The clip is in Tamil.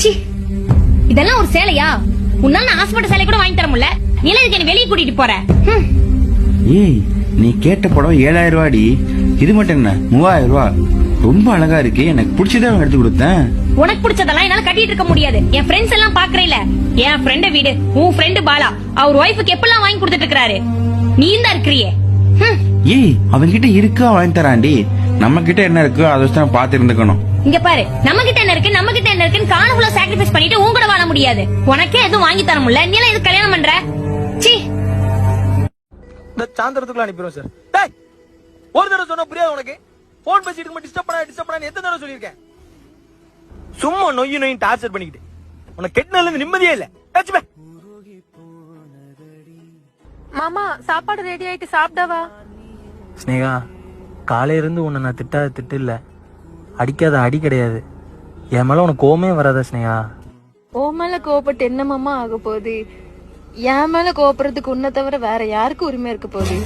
ச்சீ, இதெல்லாம் ஒரு சேலையா? உன்னால நான் ஆசைப்பட்ட சேலை கூட வாங்கி தர முடியல, நீ எல்லாம் இதுக்கு என்ன வெளியே கூட்டிட்டு போற? ஏய், நீ கேட்ட படம் 7000 ரூபாடி, இது மட்டும் என்ன 3000 ரூபா. ரொம்ப அழகா இருக்கு, எனக்கு பிடிச்சதே அவங்க எடுத்து கொடுத்தேன். உனக்கு பிடிச்சதெல்லாம் என்னால கட்டிட்டு இருக்க முடியாது. என் ஃப்ரெண்ட்ஸ் எல்லாம் பாக்குறேல, என் ஃப்ரெண்ட வீடு, உன் ஃப்ரெண்டு பாலா அவர் ஒய்ஃபுக்கு எப்பெல்லாம் வாங்கி கொடுத்துட்டு இருக்காரு, நீ தான் இருக்கிறியே. ஏய், அவன்கிட்ட இருக்கா வாங்கி தராண்டி, நம்ம கிட்ட என்ன இருக்கோ அதை வச்சு தான் பாத்து இருந்துக்கணும். இங்க பாரு, நம்ம கிட்ட என்ன இருக்கு, நம்ம கிட்ட என்ன இருக்குன்னு காணக்குள்ள சாக்ரிஃபைஸ் பண்ணிட்டு உன் கூட வாழ முடியாது. உனக்கே எதுவும் வாங்கி தர முடியல, நீ எல்லாம் இது கல்யாணம் பண்ற? சீ, சாந்திரத்துக்குள்ள அனுப்பிடுவோம் சார். டேய், ஒரு தடவை சொன்னா புரியாது உனக்கு? போன் பேசிட்டு டிஸ்டர்ப் பண்ண எத்தனை தடவை சொல்லியிருக்கேன்? சும்மா நொய்யு டார்ச்சர் பண்ணிக்கிட்டு உனக்கு கெட்டினதுல இருந்து நிம்மதியே இல்ல. மாமா சாப்பாடு ரெடி ஆயிட்டு சாப்பிடவா? ஸ்னேகா, காலையில இருந்து உன்னை நான் திட்டாத திட்டு இல்ல, அடிக்காத அடி கிடையாது. என் மேல உனக்கு கோவமே வராதா ஸ்னேகா? ஓ மேல கோவப்பட்டு என்ன மாமா ஆக போகுது? என் மேல கோவப்படுறதுக்கு உன்னை தவிர வேற யாருக்கு உரிமை இருக்க போகுது?